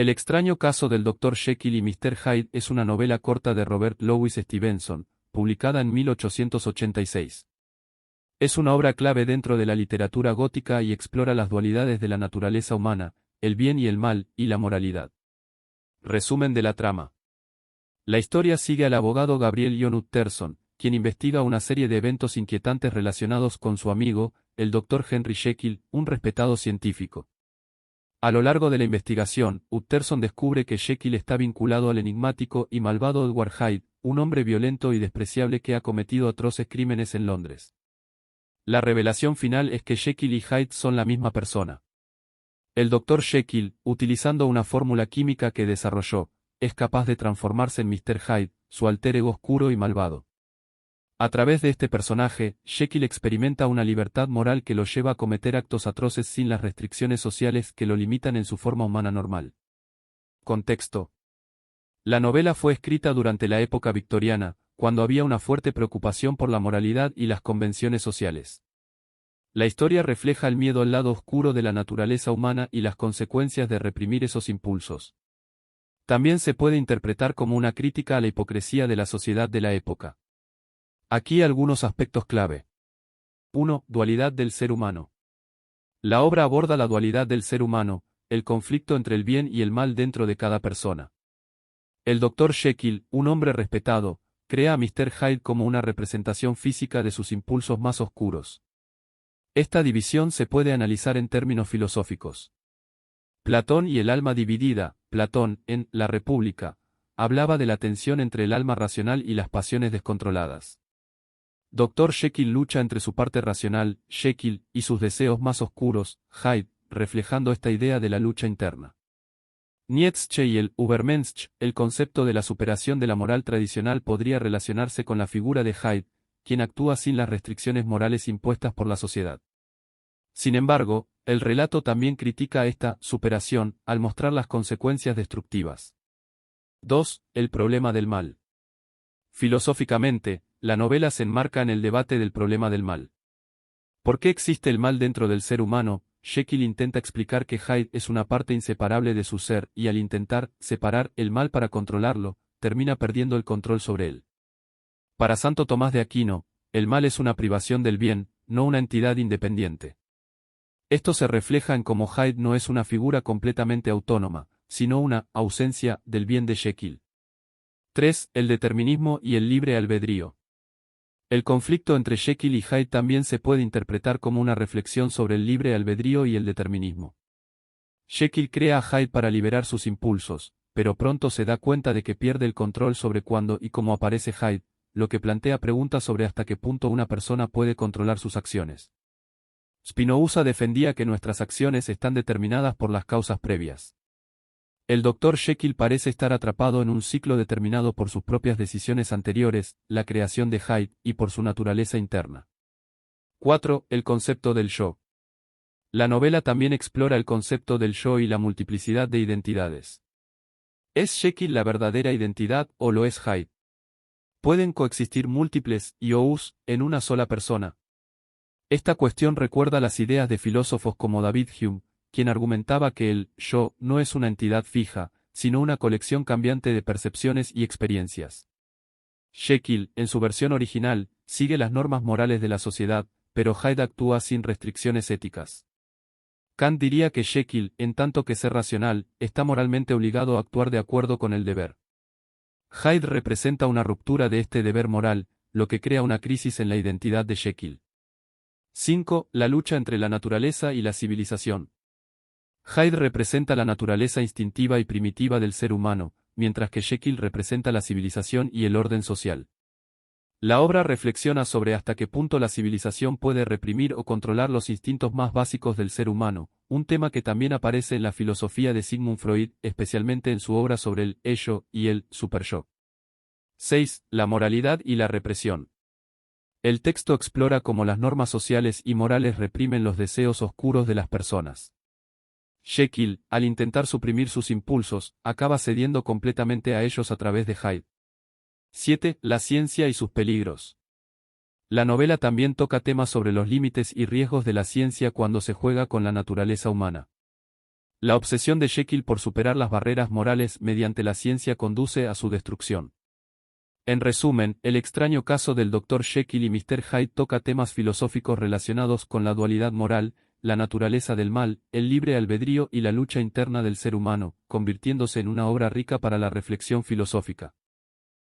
El extraño caso del Dr. Jekyll y Mr. Hyde es una novela corta de Robert Louis Stevenson, publicada en 1886. Es una obra clave dentro de la literatura gótica y explora las dualidades de la naturaleza humana, el bien y el mal, y la moralidad. Resumen de la trama. La historia sigue al abogado Gabriel John Utterson, quien investiga una serie de eventos inquietantes relacionados con su amigo, el Dr. Henry Jekyll, un respetado científico. A lo largo de la investigación, Utterson descubre que Jekyll está vinculado al enigmático y malvado Edward Hyde, un hombre violento y despreciable que ha cometido atroces crímenes en Londres. La revelación final es que Jekyll y Hyde son la misma persona. El Dr. Jekyll, utilizando una fórmula química que desarrolló, es capaz de transformarse en Mr. Hyde, su alter ego oscuro y malvado. A través de este personaje, Jekyll experimenta una libertad moral que lo lleva a cometer actos atroces sin las restricciones sociales que lo limitan en su forma humana normal. Contexto. La novela fue escrita durante la época victoriana, cuando había una fuerte preocupación por la moralidad y las convenciones sociales. La historia refleja el miedo al lado oscuro de la naturaleza humana y las consecuencias de reprimir esos impulsos. También se puede interpretar como una crítica a la hipocresía de la sociedad de la época. Aquí algunos aspectos clave. 1. Dualidad del ser humano. La obra aborda la dualidad del ser humano, el conflicto entre el bien y el mal dentro de cada persona. El Dr. Jekyll, un hombre respetado, crea a Mr. Hyde como una representación física de sus impulsos más oscuros. Esta división se puede analizar en términos filosóficos. Platón y el alma dividida. Platón, en La República, hablaba de la tensión entre el alma racional y las pasiones descontroladas. Dr. Jekyll lucha entre su parte racional, Jekyll, y sus deseos más oscuros, Hyde, reflejando esta idea de la lucha interna. Nietzsche y el Übermensch, el concepto de la superación de la moral tradicional podría relacionarse con la figura de Hyde, quien actúa sin las restricciones morales impuestas por la sociedad. Sin embargo, el relato también critica esta superación al mostrar las consecuencias destructivas. 2. El problema del mal. Filosóficamente, la novela se enmarca en el debate del problema del mal. ¿Por qué existe el mal dentro del ser humano? Jekyll intenta explicar que Hyde es una parte inseparable de su ser y al intentar separar el mal para controlarlo, termina perdiendo el control sobre él. Para Santo Tomás de Aquino, el mal es una privación del bien, no una entidad independiente. Esto se refleja en cómo Hyde no es una figura completamente autónoma, sino una ausencia del bien de Jekyll. 3. El determinismo y el libre albedrío. El conflicto entre Jekyll y Hyde también se puede interpretar como una reflexión sobre el libre albedrío y el determinismo. Jekyll crea a Hyde para liberar sus impulsos, pero pronto se da cuenta de que pierde el control sobre cuándo y cómo aparece Hyde, lo que plantea preguntas sobre hasta qué punto una persona puede controlar sus acciones. Spinoza defendía que nuestras acciones están determinadas por las causas previas. El Dr. Jekyll parece estar atrapado en un ciclo determinado por sus propias decisiones anteriores, la creación de Hyde, y por su naturaleza interna. 4. El concepto del yo. La novela también explora el concepto del yo y la multiplicidad de identidades. ¿Es Jekyll la verdadera identidad o lo es Hyde? ¿Pueden coexistir múltiples yous en una sola persona? Esta cuestión recuerda las ideas de filósofos como David Hume, quien argumentaba que el yo no es una entidad fija, sino una colección cambiante de percepciones y experiencias. Jekyll, en su versión original, sigue las normas morales de la sociedad, pero Hyde actúa sin restricciones éticas. Kant diría que Jekyll, en tanto que ser racional, está moralmente obligado a actuar de acuerdo con el deber. Hyde representa una ruptura de este deber moral, lo que crea una crisis en la identidad de Jekyll. 5. La lucha entre la naturaleza y la civilización. Hyde representa la naturaleza instintiva y primitiva del ser humano, mientras que Jekyll representa la civilización y el orden social. La obra reflexiona sobre hasta qué punto la civilización puede reprimir o controlar los instintos más básicos del ser humano, un tema que también aparece en la filosofía de Sigmund Freud, especialmente en su obra sobre el ello y el superyo. 6. La moralidad y la represión. El texto explora cómo las normas sociales y morales reprimen los deseos oscuros de las personas. Jekyll, al intentar suprimir sus impulsos, acaba cediendo completamente a ellos a través de Hyde. 7. La ciencia y sus peligros. La novela también toca temas sobre los límites y riesgos de la ciencia cuando se juega con la naturaleza humana. La obsesión de Jekyll por superar las barreras morales mediante la ciencia conduce a su destrucción. En resumen, el extraño caso del Dr. Jekyll y Mr. Hyde toca temas filosóficos relacionados con la dualidad moral, la naturaleza del mal, el libre albedrío y la lucha interna del ser humano, convirtiéndose en una obra rica para la reflexión filosófica.